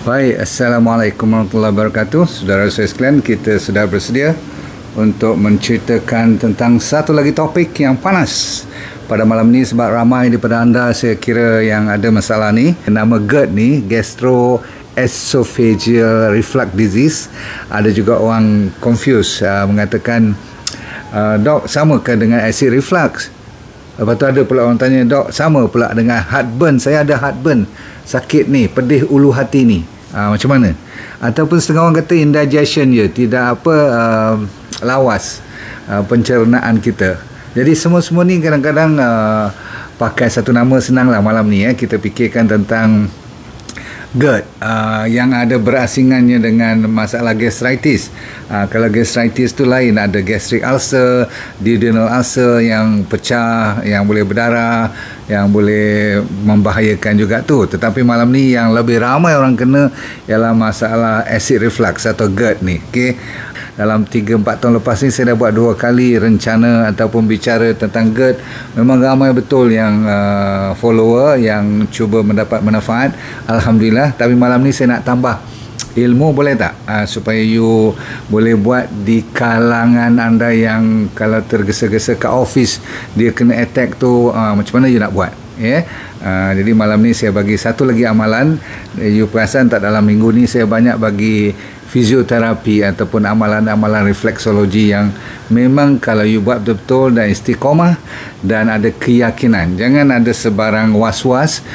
Baik, Assalamualaikum warahmatullahi wabarakatuh. Saudara saya sekalian, kita sudah bersedia untuk menceritakan tentang satu lagi topik yang panas pada malam ni, sebab ramai daripada anda saya kira yang ada masalah ni. Nama GERD ni, Gastroesophageal Reflux Disease. Ada juga orang confuse, mengatakan, dok, samakah dengan acid reflux? Lepas tu ada pula orang tanya, dok, sama pula dengan heartburn? Saya ada heartburn, sakit ni, pedih ulu hati ni, macam mana? Ataupun setengah orang kata indigestion je, tidak lawas pencernaan kita. Jadi semua-semua ni kadang-kadang pakai satu nama senang lah malam ni. Kita fikirkan tentang GERD yang ada berasingannya dengan masalah gastritis. Kalau gastritis tu lain, ada gastric ulcer, duodenal ulcer yang pecah, yang boleh berdarah, yang boleh membahayakan juga tu. Tetapi malam ni yang lebih ramai orang kena ialah masalah acid reflux atau GERD ni. Okey. Dalam 3-4 tahun lepas ni saya dah buat 2 kali rencana ataupun bicara tentang GERD. Memang ramai betul yang follower yang cuba mendapat manfaat. Alhamdulillah. Tapi malam ni saya nak tambah ilmu, boleh tak? Supaya you boleh buat di kalangan anda yang kalau tergesa-gesa ke office dia kena attack tu, macam mana you nak buat? Jadi malam ni saya bagi satu lagi amalan. You perasan tak, dalam minggu ni saya banyak bagi fizioterapi ataupun amalan-amalan refleksologi yang memang kalau you buat betul-betul dan istiqomah dan ada keyakinan, jangan ada sebarang was-was.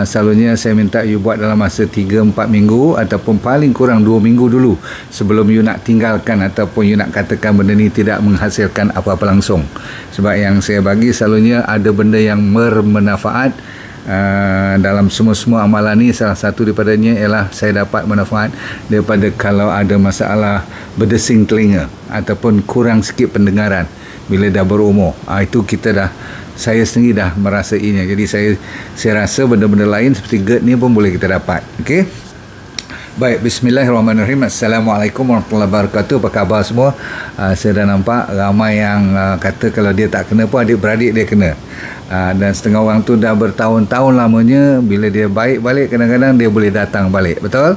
Selalunya saya minta you buat dalam masa 3-4 minggu ataupun paling kurang 2 minggu dulu sebelum you nak tinggalkan ataupun you nak katakan benda ni tidak menghasilkan apa-apa langsung. Sebab yang saya bagi selalunya ada benda yang bermanfaat. Dalam semua-semua amalan ni, salah satu daripadanya ialah saya dapat manfaat daripada kalau ada masalah berdesing telinga ataupun kurang sikit pendengaran bila dah berumur. Itu saya sendiri dah merasainya. Jadi saya rasa benda-benda lain seperti GERD ni pun boleh kita dapat. Okey. Baik, bismillahirrahmanirrahim. Assalamualaikum warahmatullahi wabarakatuh. Apa khabar semua? Saya dah nampak ramai yang kata kalau dia tak kena pun adik-beradik dia kena. Dan setengah orang tu dah bertahun-tahun lamanya, bila dia baik balik kadang-kadang dia boleh datang balik. Betul?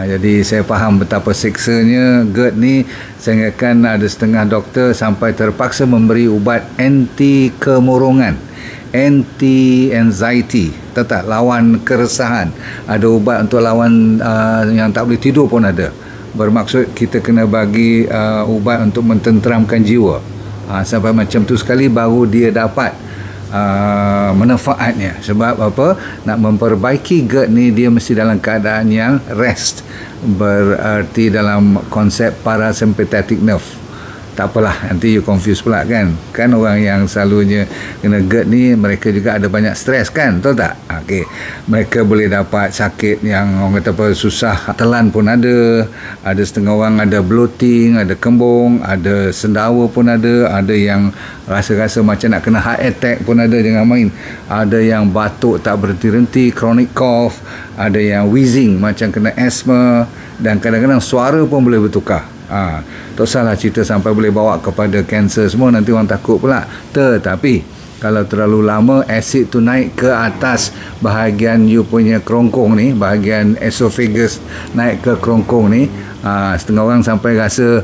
Jadi saya faham betapa siksanya GERD ni, sehingga kan ada setengah doktor sampai terpaksa memberi ubat anti kemurungan, anti anxiety, tetap lawan keresahan. Ada ubat untuk lawan yang tak boleh tidur pun ada. Bermaksud kita kena bagi ubat untuk mententeramkan jiwa. Sampai macam tu sekali baru dia dapat manfaatnya. Sebab apa? Nak memperbaiki GERD ni dia mesti dalam keadaan yang rest, berarti dalam konsep parasympathetic nerve. Tak apalah, nanti you confuse pula kan orang yang selalunya kena GERD ni mereka juga ada banyak stres kan, betul tak? Okey, mereka boleh dapat sakit yang orang kata apa, susah telan pun ada setengah orang ada bloating, ada kembung, ada sendawa pun ada yang rasa-rasa macam nak kena heart attack pun ada, jangan main. Ada yang batuk tak berhenti-henti, chronic cough, ada yang wheezing macam kena asthma, dan kadang-kadang suara pun boleh bertukar. Tak salah cerita sampai boleh bawa kepada kanser semua, nanti orang takut pula. Tetapi kalau terlalu lama asid tu naik ke atas bahagian you punya kerongkong ni, bahagian esophagus naik ke kerongkong ni, setengah orang sampai rasa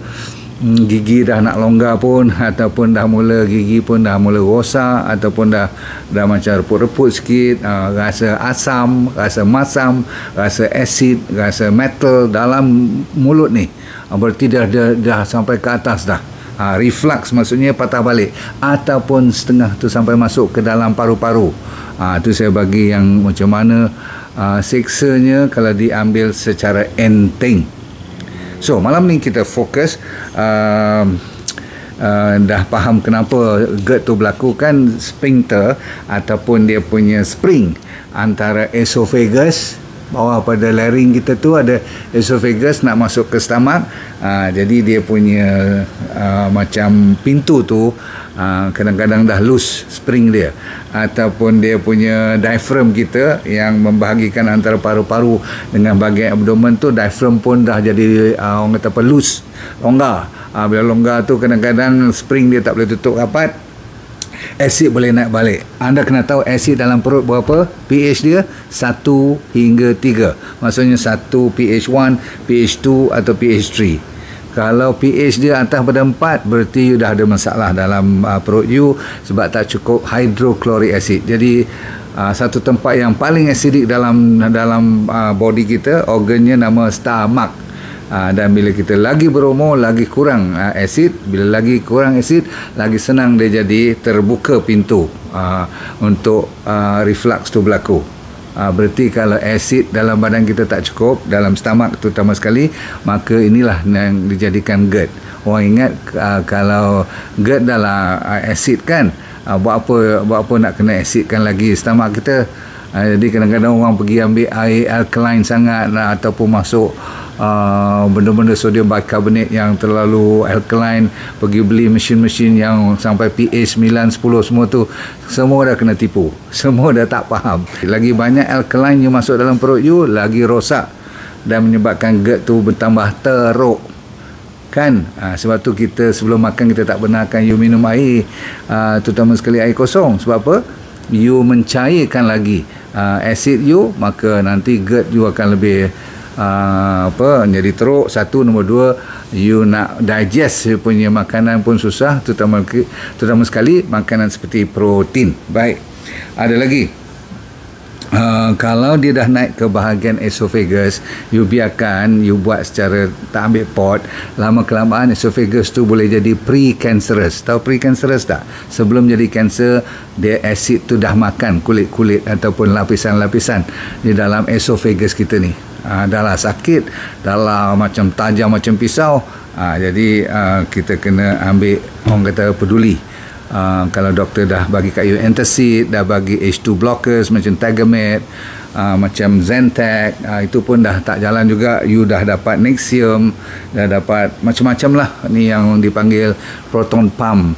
gigi dah nak longgar pun, ataupun dah mula gigi pun dah mula rosak, ataupun dah macam reput-reput sikit, rasa asam, rasa masam, rasa asid, rasa metal dalam mulut ni. Berarti dah sampai ke atas dah. Reflux maksudnya patah balik, ataupun setengah tu sampai masuk ke dalam paru-paru. Tu saya bagi yang macam mana siksanya kalau diambil secara enteng. So malam ni kita fokus, dah faham kenapa GERD tu berlaku kan, sphincter ataupun dia punya spring antara esophagus, bawah pada larynx kita tu ada esophagus nak masuk ke stomach. Jadi dia punya macam pintu tu kadang-kadang dah loose spring dia, ataupun dia punya diaphragm kita yang membahagikan antara paru-paru dengan bahagian abdomen tu, diaphragm pun dah jadi orang kata apa, loose, longgar. Bila longgar tu kadang-kadang spring dia tak boleh tutup rapat, Asid boleh naik balik. Anda kena tahu asid dalam perut berapa pH dia, 1 hingga 3. Maksudnya 1 pH 1, pH 2 atau pH 3. Kalau pH dia atas pada 4, berarti you dah ada masalah dalam perut you sebab tak cukup hydrochloric acid. Jadi satu tempat yang paling acidic dalam body kita, organnya nama stomach. Dan bila kita lagi berumur, lagi kurang asid. Bila lagi kurang asid, lagi senang dia jadi terbuka pintu untuk reflux tu berlaku. Berarti kalau asid dalam badan kita tak cukup, dalam stomach terutama sekali, maka inilah yang dijadikan GERD. Orang ingat kalau GERD dah lah asid kan, buat apa nak kena asidkan lagi stomach kita. Jadi kadang-kadang orang pergi ambil air alkaline sangat ataupun masuk benda-benda sodium bicarbonate yang terlalu alkaline, pergi beli mesin-mesin yang sampai pH 9, 10 semua tu, semua dah kena tipu. Semua dah tak faham. Lagi banyak alkaline yang masuk dalam perut you, lagi rosak dan menyebabkan GERD tu bertambah teruk. Kan? Sebab tu kita sebelum makan kita tak benarkan you minum air, terutama sekali air kosong. Sebab apa? You mencairkan lagi asid you, maka nanti GERD you akan lebih jadi teruk. Satu, nombor dua, you nak digest you punya makanan pun susah, terutama sekali makanan seperti protein. Baik, ada lagi. Kalau dia dah naik ke bahagian esophagus, you biarkan, you buat secara tak ambil pot, lama kelamaan esophagus tu boleh jadi precancerous. Tahu precancerous tak? Sebelum jadi kanser, dia asid tu dah makan kulit-kulit ataupun lapisan-lapisan di dalam esophagus kita ni. Dah lah sakit, dah lah macam tajam macam pisau. Jadi kita kena ambil, orang kata peduli. Kalau doktor dah bagi kat you antacid, dah bagi H2 blockers macam Tagamet, macam Zantac, itu pun dah tak jalan juga. You dah dapat Nexium, dah dapat macam-macam lah ni yang dipanggil proton pump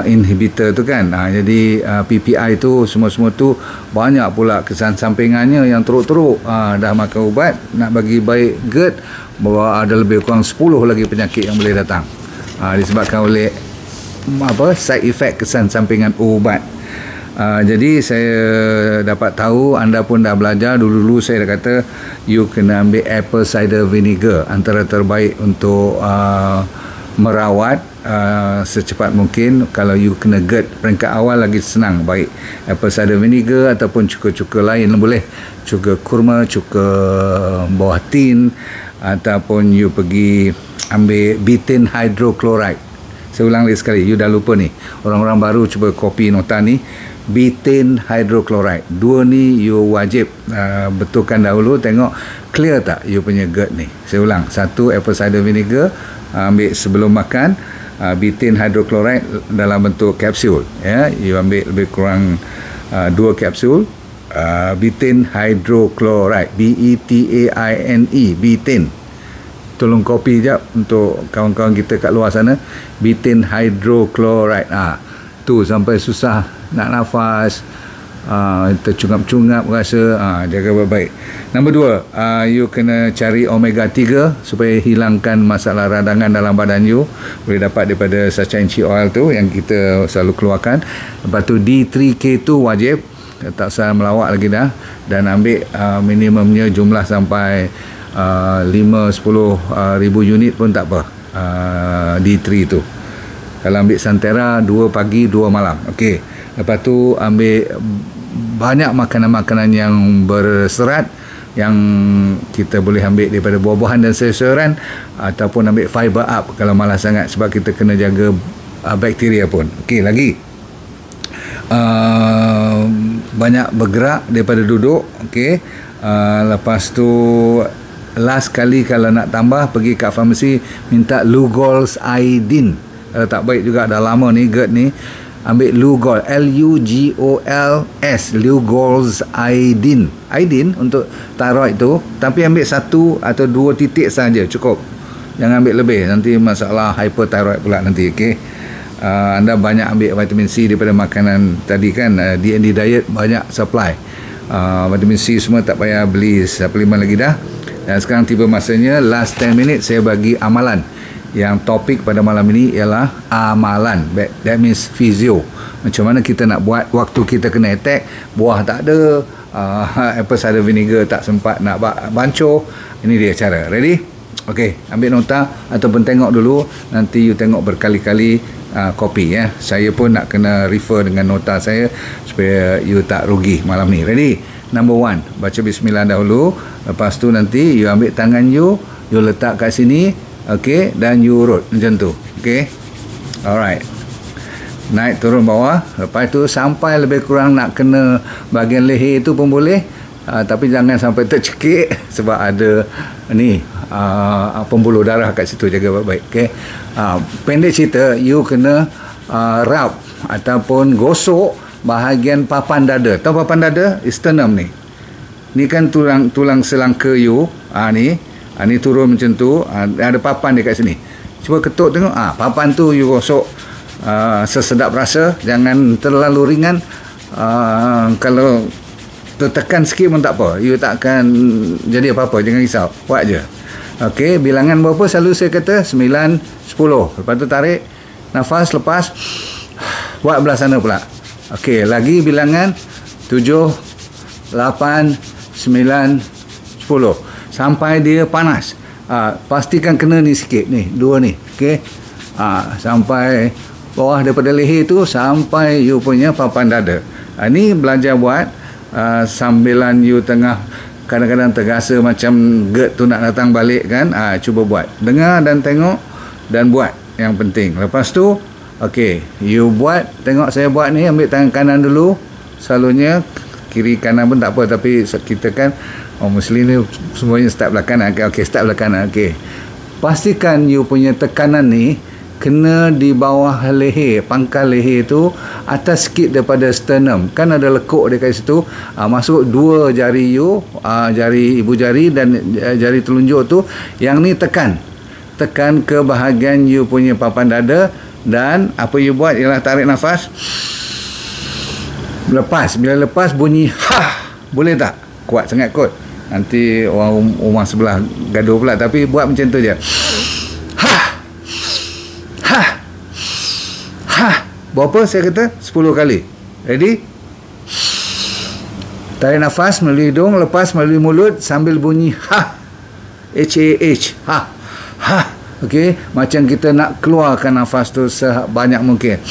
inhibitor tu kan. Jadi PPI tu semua-semua tu banyak pula kesan sampingannya yang teruk-teruk. Dah makan ubat nak bagi baik GERD, bahawa ada lebih kurang 10 lagi penyakit yang boleh datang disebabkan oleh side effect kesan sampingan ubat. Jadi saya dapat tahu anda pun dah belajar. Dulu-dulu saya dah kata you kena ambil apple cider vinegar, antara terbaik untuk merawat secepat mungkin. Kalau you kena GERD peringkat awal, lagi senang baik apple cider vinegar ataupun cuka-cuka lain boleh, cuka kurma, cuka bawah tin, ataupun you pergi ambil betaine hydrochloride. Saya ulang lagi sekali, you dah lupa ni, orang-orang baru cuba copy nota ni, betaine hydrochloride. Dua ni you wajib betulkan dahulu, tengok clear tak you punya GERD ni. Saya ulang, satu apple cider vinegar, ambil sebelum makan, betaine hydrochloride dalam bentuk kapsul, ya, you ambil lebih kurang 2 kapsul betaine hydrochloride, B-E-T-A-I-N-E, betaine. Tolong copy jap untuk kawan-kawan kita kat luar sana, betaine hydrochloride. Tu sampai susah nak nafas, tercungap-cungap rasa, jaga baik-baik. Nombor 2, you kena cari omega 3 supaya hilangkan masalah radangan dalam badan you. Boleh dapat daripada Sachainchi oil tu yang kita selalu keluarkan. Lepas tu D3K tu wajib, tak usah melawak lagi dah. Dan ambil minimumnya jumlah sampai 5-10 ribu unit pun tak apa. D3 tu kalau ambil Santera 2 pagi 2 malam, okey. Lepas tu ambil banyak makanan-makanan yang berserat, yang kita boleh ambil daripada buah-buahan dan sayur-sayuran, ataupun ambil fiber up kalau malas sangat, sebab kita kena jaga bakteria pun. Okey, lagi banyak bergerak daripada duduk, okey. Lepas tu last kali kalau nak tambah, pergi kat farmasi minta Lugol's Iodine. Kalau tak baik juga, dah lama ni GERD ni, ambil Lugol, L-U-G-O-L-S, Lugol's Iodine. Iodine untuk thyroid tu, tapi ambil 1 atau 2 titik saja cukup, jangan ambil lebih, nanti masalah hyperthyroid pula nanti, okey. Anda banyak ambil vitamin C daripada makanan tadi kan, D&D diet banyak supply vitamin C semua, tak payah beli suplemen lagi dah. Dan sekarang tiba masanya last 10 minit saya bagi amalan yang topik pada malam ini ialah amalan. That means physio. Macam mana kita nak buat waktu kita kena attack, buah tak ada, apple cider vinegar tak sempat nak bancuh. Ini dia cara. Ready? Okey, ambil nota ataupun tengok dulu. Nanti you tengok berkali-kali copy ya. Saya pun nak kena refer dengan nota saya supaya you tak rugi malam ni. Ready? Number 1, baca bismillah dahulu. Lepas tu nanti you ambil tangan you letak kat sini, okey, dan you urut macam tu. Okey. Alright. Naik turun bawah. Lepas tu sampai lebih kurang nak kena bahagian leher tu pun boleh. Tapi jangan sampai tercekik sebab ada ni pembuluh darah kat situ, jaga baik-baik. Okey. Pendek cerita, you kena rub ataupun gosok bahagian papan dada. Tahu papan dada? Sternum ni. Ni kan tulang selangka you. Ni turun macam tu. Ada papan dekat sini. Cuba ketuk tengok. Papan tu you gosok sesedap rasa. Jangan terlalu ringan. Kalau tertekan sikit pun tak apa. You tak akan jadi apa-apa. Jangan risau. Buat je. Okey, bilangan berapa selalu saya kata? 9, 10. Lepas tu tarik nafas, lepas buat belah sana pula. Okey, lagi bilangan 7, 8, 9, 10 sampai dia panas. Pastikan kena ni sikit ni, 2 ni. Okey. Sampai bawah daripada leher tu sampai you punya papan dada. Ni belajar buat sambilan you tengah kadang-kadang terasa macam GERD tu nak datang balik kan. Cuba buat. Dengar dan tengok dan buat. Yang penting. Lepas tu okey, you buat, tengok saya buat ni, ambil tangan kanan dulu. Selalunya kiri kanan pun tak apa, tapi kita kan Muslim ni semuanya start belah kanan. Okey, start belah kanan. Okey. Pastikan you punya tekanan ni kena di bawah leher, pangkal leher tu, atas sikit daripada sternum. Kan ada lekuk dekat situ. Masuk 2 jari you, jari ibu jari dan jari telunjuk tu. Yang ni tekan ke bahagian you punya papan dada. Dan apa you buat ialah tarik nafas, lepas. Bila lepas bunyi boleh tak? Kuat sangat kot. Nanti orang rumah sebelah gaduh pula. Tapi buat macam tu je. Berapa saya kata? 10 kali. Ready? Tarik nafas melalui hidung, lepas melalui mulut sambil bunyi H-A-H. Okey, macam kita nak keluarkan nafas tu sebanyak mungkin.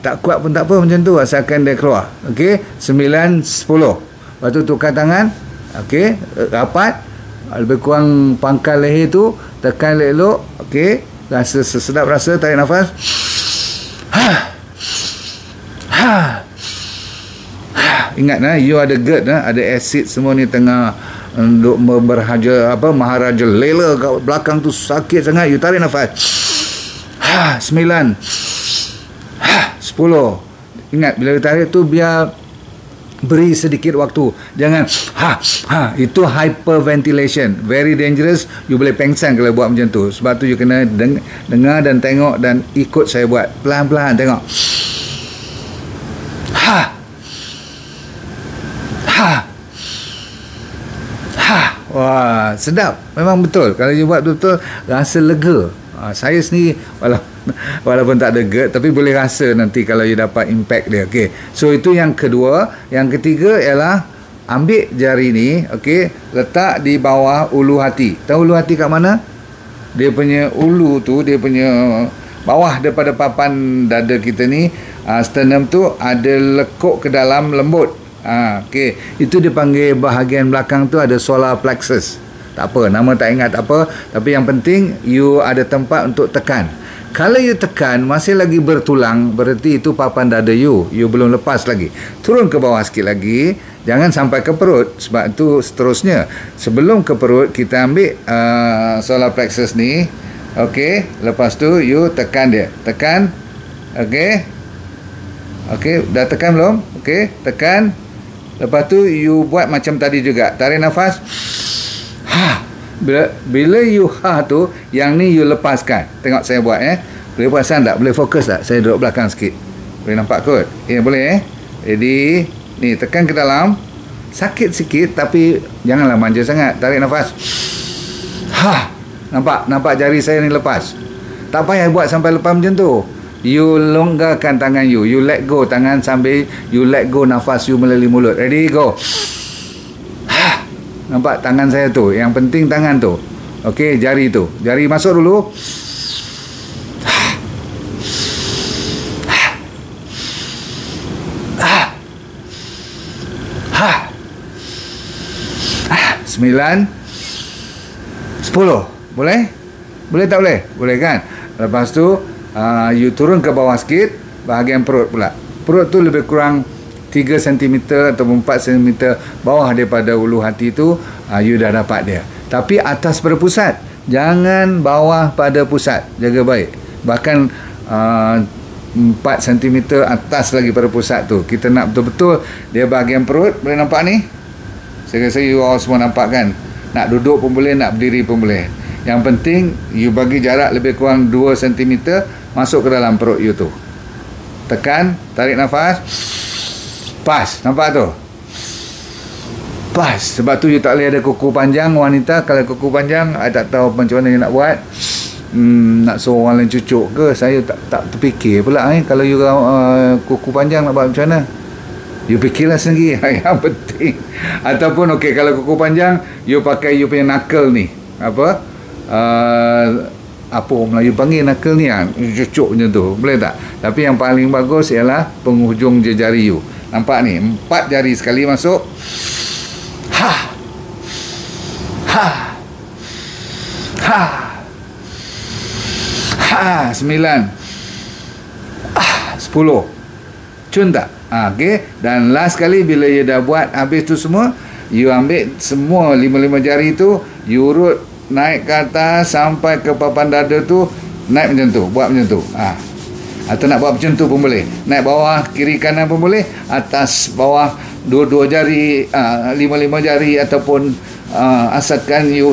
Tak kuat pun tak apa, macam tu asalkan dia keluar. Okey, 9, 10. Lepas tu tukar tangan. Okey, rapat. Lebih kurang pangkal leher tu, tekan elok. Okey, rasa sesedap rasa, tarik nafas. Ingat you ada GERD, ada asid semua ni tengah untuk Maharaja Lela kat belakang tu sakit sangat. You tarik nafas. 9, 10. Ingat bila tarik tu biar beri sedikit waktu. Jangan itu hyperventilation, very dangerous. You boleh pengsan kalau buat macam tu. Sebab tu you kena dengar dan tengok dan ikut saya buat pelan-pelan. Tengok. Wah, sedap. Memang betul. Kalau you buat betul, rasa lega. Saya sendiri walaupun tak ada GERD, tapi boleh rasa nanti kalau you dapat impact dia. Okey. So itu yang kedua. Yang ketiga ialah ambil jari ni, okey, letak di bawah ulu hati. Tahu ulu hati kat mana? Dia punya ulu tu, dia punya bawah daripada papan dada kita ni, sternum tu ada lekuk ke dalam lembut. Okey, itu dipanggil bahagian belakang tu ada solar plexus. Tak apa, nama tak ingat tak apa, tapi yang penting you ada tempat untuk tekan. Kalau you tekan masih lagi bertulang, berarti itu papan dada you belum lepas lagi. Turun ke bawah sikit lagi, jangan sampai ke perut, sebab itu seterusnya. Sebelum ke perut kita ambil solar plexus ni. Okey, lepas tu you tekan dia. Tekan. Okey. Okey, dah tekan belum? Okey, tekan. Lepas tu you buat macam tadi juga. Tarik nafas. Bila you tu, yang ni you lepaskan. Tengok saya buat Boleh perasan tak? Boleh fokus tak? Saya duduk belakang sikit. Boleh nampak kot? Boleh Jadi ni tekan ke dalam. sakit sikit tapi janganlah manja sangat. Tarik nafas. Nampak jari saya ni lepas. Tak payah buat sampai lepas macam tu. You longgarkan tangan you let go tangan sambil you let go nafas you melalui mulut. Ready, go. Nampak tangan saya tu, yang penting tangan tu. Okey, jari tu, jari masuk dulu. Sembilan, 10. Boleh? Boleh tak boleh? Boleh kan? Lepas tu you turun ke bawah sikit, bahagian perut pula. Perut tu lebih kurang 3 cm atau 4 cm bawah daripada ulu hati tu, you dah dapat dia. Tapi atas pada pusat, jangan bawah pada pusat. Jaga baik. Bahkan 4 cm atas lagi pada pusat tu. Kita nak betul-betul dia bahagian perut. Boleh nampak ni? Saya rasa you all semua nampak kan? Nak duduk pun boleh, nak berdiri pun boleh. Yang penting you bagi jarak lebih kurang 2 cm masuk ke dalam perut you tu. Tekan, tarik nafas. Pas, nampak tu? Pas. Sebab tu you tak boleh ada kuku panjang wanita. Kalau kuku panjang, I tak tahu macam mana you nak buat. Nak suruh orang lain cucuk ke? Saya tak terfikir pula kalau you kuku panjang nak buat macam mana. You fikirlah sendiri. Yang penting. Ataupun okey, kalau kuku panjang, you pakai you punya knuckle ni. Apa? Apa orang Melayu panggil knuckle ni kan? Cucuk macam tu. Boleh tak? Tapi yang paling bagus ialah penghujung jari you. Nampak ni? 4 jari sekali masuk. 9, 10. Cun tak? Okey. Dan last kali bila you dah buat habis tu semua, you ambil semua 5 jari tu, you urut naik ke atas sampai ke papan dada tu, naik macam tu, buat macam tu. Atau nak buat macam tu pun boleh. Naik bawah, kiri kanan pun boleh. Atas bawah, 2 jari, 5 jari, ataupun asalkan you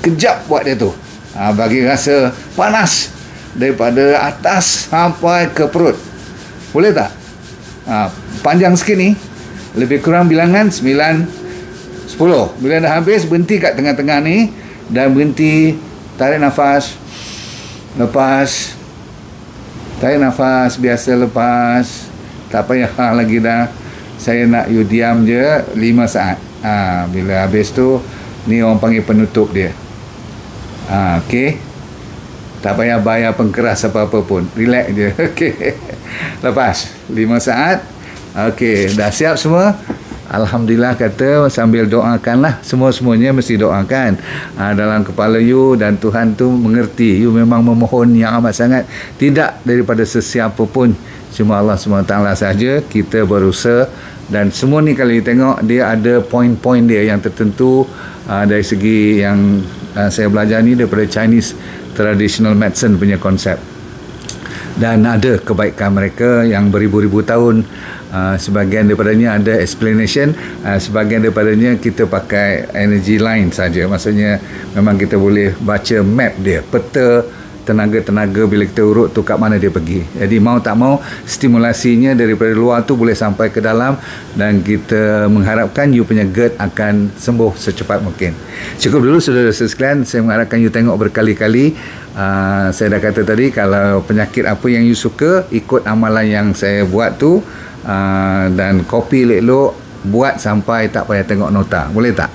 kejap buat dia tu. Bagi rasa panas daripada atas sampai ke perut. Boleh tak? Panjang sikit ni, lebih kurang bilangan 9, 10. Bila dah habis, berhenti kat tengah-tengah ni dan berhenti, tarik nafas, lepas, tarik nafas, biasa lepas. Tak payah lagi dah. Saya nak you diam je 5 saat. Bila habis tu, ni orang panggil penutup dia. Okey. Tak payah bayar pengkeras apa-apa pun. Relax je. Okey. Lepas 5 saat. Okey, dah siap semua? Alhamdulillah kata, sambil doakanlah. Semua-semuanya mesti doakan dalam kepala you, dan Tuhan tu mengerti. You memang memohon yang amat sangat. Tidak daripada sesiapa pun, cuma Allah SWT saja. Kita berusaha. Dan semua ni kalau you tengok, dia ada poin-poin dia yang tertentu. Dari segi yang saya belajar ni daripada Chinese traditional medicine punya konsep. Dan ada kebaikan mereka yang beribu-ribu tahun. Sebahagian daripadanya ada explanation, sebahagian daripadanya kita pakai energy line saja. Maksudnya memang kita boleh baca map dia, peta tenaga-tenaga bila kita urut tu kat mana dia pergi. Jadi mau tak mau, stimulasinya daripada luar tu boleh sampai ke dalam, dan kita mengharapkan you punya GERD akan sembuh secepat mungkin. Cukup dulu saudara-saudara sekalian, saya mengharapkan you tengok berkali-kali. Saya dah kata tadi, kalau penyakit apa yang you suka, ikut amalan yang saya buat tu, dan copy elok-elok, buat sampai tak payah tengok nota. Boleh tak?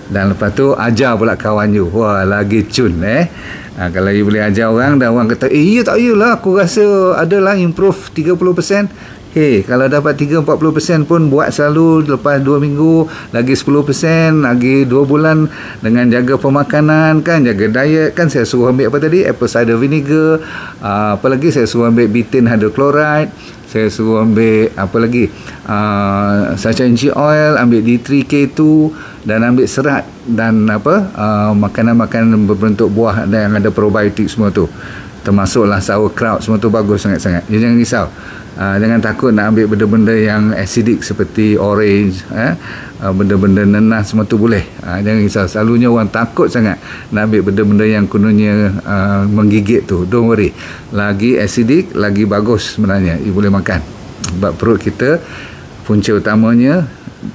Dan lepas tu ajar pula kawan you. Wah, lagi cun kalau you boleh ajar orang, dan orang kata, ya tak yalah, aku rasa adalah improve 30%. Hey, kalau dapat 3-40% pun buat selalu. Lepas 2 minggu lagi 10%, lagi 2 bulan dengan jaga pemakanan kan, jaga diet kan. Saya suruh ambil apa tadi, apple cider vinegar, apa lagi saya suruh ambil betaine hydrochloride, saya suruh ambil apa lagi, sunshine oil, ambil D3K2, dan ambil serat, dan apa, makanan-makanan berbentuk buah dan yang ada probiotik semua tu, termasuklah sauerkraut, semua tu bagus sangat-sangat. Jangan risau. Jangan takut nak ambil benda-benda yang acidic seperti orange, benda-benda nenas, semua tu boleh. Jangan risau. Selalunya orang takut sangat nak ambil benda-benda yang kononnya menggigit tu. Don't worry. Lagi acidic, lagi bagus sebenarnya. You boleh makan. Sebab perut kita, punca utamanya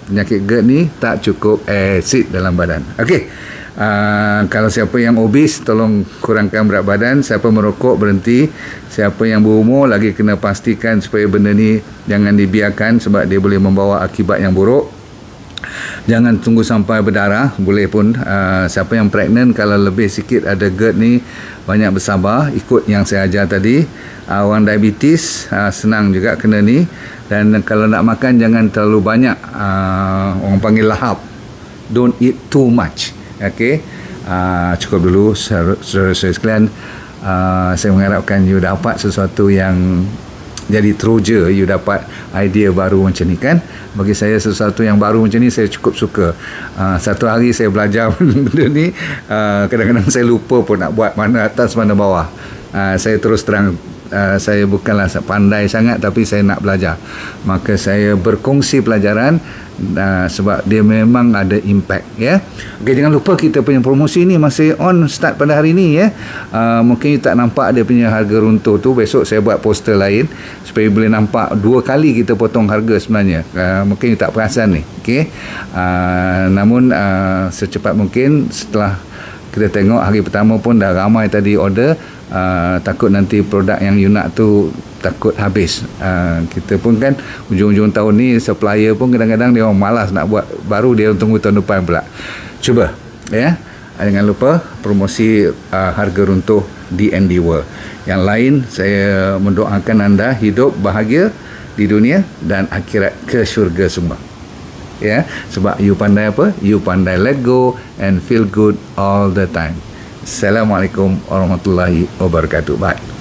penyakit GERD ni tak cukup asid dalam badan. Okey. Kalau siapa yang obes, tolong kurangkan berat badan. Siapa merokok, berhenti. Siapa yang berumur, lagi kena pastikan supaya benda ni jangan dibiarkan sebab dia boleh membawa akibat yang buruk. Jangan tunggu sampai berdarah. Boleh pun siapa yang pregnant, kalau lebih sikit ada GERD ni, banyak bersabar, ikut yang saya ajar tadi. Orang diabetes senang juga kena ni. Dan kalau nak makan, jangan terlalu banyak, orang panggil lahap. Don't eat too much. Okey, cukup dulu saudara-saudara sekalian. Saya mengharapkan you dapat sesuatu yang jadi teruja, you dapat idea baru macam ni kan. Bagi saya sesuatu yang baru macam ni saya cukup suka. Satu hari saya belajar benda ni, kadang-kadang saya lupa pun nak buat mana atas mana bawah. Saya terus terang, saya bukanlah pandai sangat, tapi saya nak belajar. Maka saya berkongsi pelajaran sebab dia memang ada impact, ya. Okey, jangan lupa kita punya promosi ni masih on, start pada hari ni, ya. Mungkin you tak nampak dia punya harga runtuh tu. Besok saya buat poster lain supaya boleh nampak 2 kali kita potong harga sebenarnya. Mungkin you tak perasan ni. Okey. Namun secepat mungkin, setelah kita tengok hari pertama pun dah ramai tadi order. Takut nanti produk yang you nak tu takut habis. Kita pun kan ujung-ujung tahun ni supplier pun kadang-kadang dia orang malas nak buat baru, dia tunggu tahun depan pula. Cuba, ya. Jangan lupa promosi harga runtuh DND World. Yang lain, saya mendoakan anda hidup bahagia di dunia dan akhirat ke syurga semua. Ya, sebab you pandai apa? You pandai let go and feel good all the time. Assalamualaikum warahmatullahi wabarakatuh. Bye.